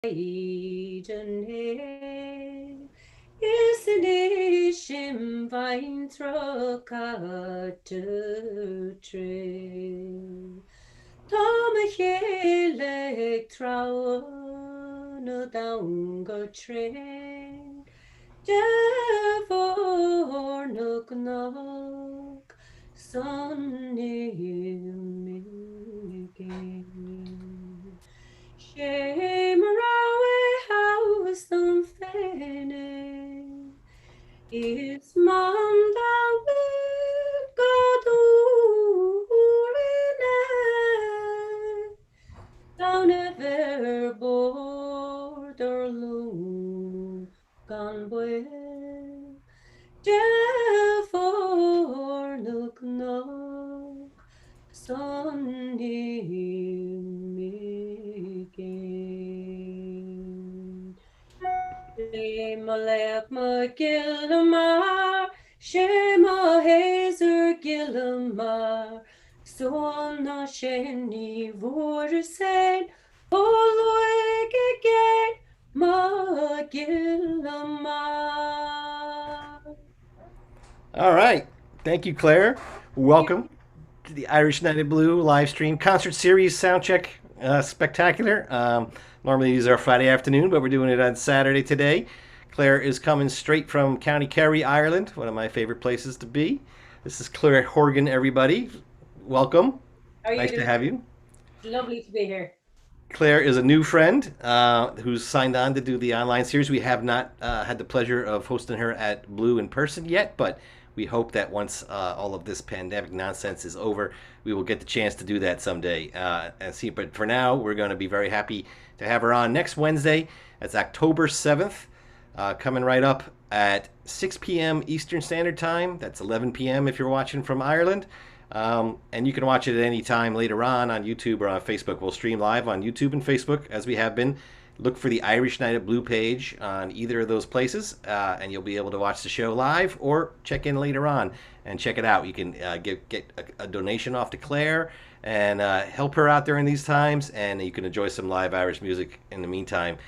Eden is an ishim vine troca to tree. Tom a chelig trow no down go train. Devor nook knock, sunny me again. Shame away house them fene. Is man thou will go to down ever border loom gone well. Therefore look knock, Sunday me again. Malek ma Gillamar, Shema Hazer Gillamar, Sona Sheni Vorsen, Oloeg again, ma Gillamar. All right. Thank you, Claire. Welcome to the Irish United Blue live stream concert series Soundcheck Spectacular. Normally these are Friday afternoon, but we're doing it on Saturday today. Claire is coming straight from County Kerry, Ireland, one of my favorite places to be. This is Clare Horgan, everybody. Welcome. How are you Nice to doing? have you. Lovely to be here. Claire is a new friend who's signed on to do the online series. We have not had the pleasure of hosting her at Blue in person yet, but we hope that once all of this pandemic nonsense is over, we will get the chance to do that someday. And see, but for now, we're going to be very happy to have her on next Wednesday. That's October 7th, coming right up at 6 p.m. Eastern Standard Time. That's 11 p.m. if you're watching from Ireland. And you can watch it at any time later on YouTube or on Facebook. We'll stream live on YouTube and Facebook as we have been. Look for the Irish Night at Blue page on either of those places, and you'll be able to watch the show live or check in later on and check it out. You can get a donation off to Claire and help her out during these times, and you can enjoy some live Irish music in the meantime.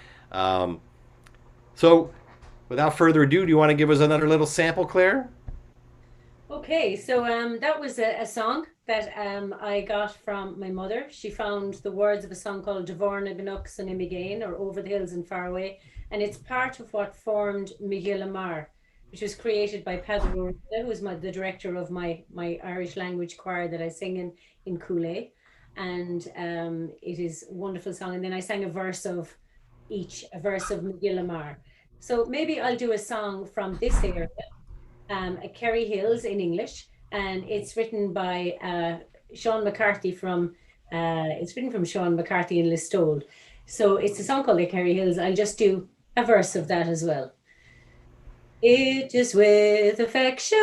So, without further ado, do you want to give us another little sample, Claire? Okay, so that was a song that I got from my mother. She found the words of a song called Devorna Gnux and Imigain, or Over the Hills and Far Away, and it's part of what formed Migillamar, which was created by Peddle, who was the director of my Irish language choir that I sing in Cooley, and it is a wonderful song. And then I sang a verse of Migillamar. So maybe I'll do a song from this area, Kerry Hills in English, and it's written by Sean McCarthy it's written from Sean McCarthy in Listowel. So it's a song called The Kerry Hills. I'll just do a verse of that as well. It is with affection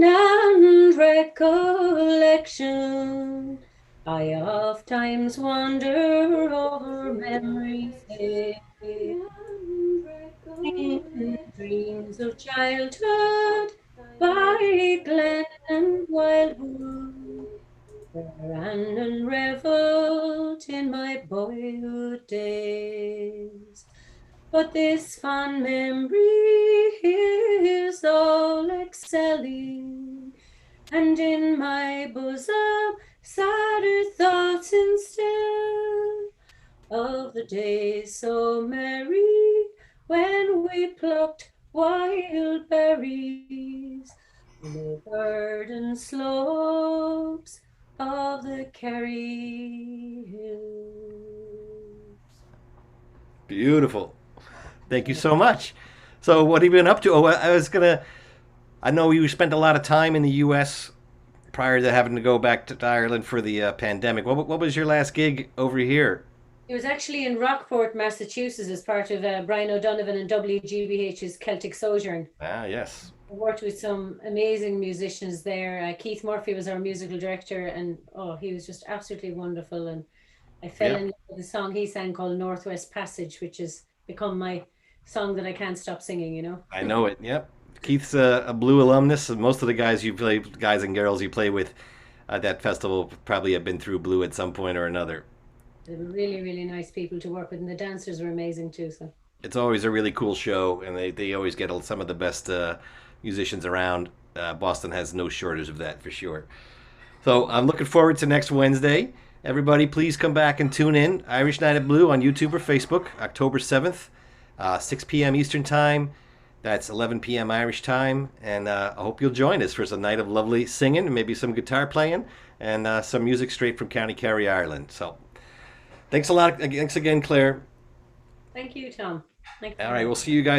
and recollection I oft times wander over memories in dreams of childhood by glen and wildwood, ran and revelled in my boyhood days. But this fond memory is all excelling, and in my bosom sadder thoughts instill of the days so merry when we plucked wild berries on the verdant slopes of the Kerry Hills. Beautiful. Thank you so much. So, what have you been up to? Oh, I know you spent a lot of time in the U.S. prior to having to go back to Ireland for the pandemic. What was your last gig over here? It was actually in Rockport, Massachusetts, as part of Brian O'Donovan and WGBH's Celtic Sojourn. Ah, yes. I worked with some amazing musicians there. Keith Murphy was our musical director, and oh, he was just absolutely wonderful. And I fell Yeah, in love with the song he sang called Northwest Passage, which has become my song that I can't stop singing, you know? I know it. Yep. Keith's a Blue alumnus. And most of the guys and girls you play with at that festival, probably have been through Blue at some point or another. They're really, really nice people to work with, and the dancers are amazing too. So It's always a really cool show, and they always get some of the best musicians around. Boston has no shortage of that for sure. So I'm looking forward to next Wednesday. Everybody, please come back and tune in. Irish Night at Blue on YouTube or Facebook, October 7th, 6 p.m. Eastern Time. That's 11 p.m. Irish time. And I hope you'll join us for a night of lovely singing, and maybe some guitar playing, and some music straight from County Kerry, Ireland. So thanks a lot. Thanks again, Claire. thank you, Tom. Thank you. All right, we'll see you guys.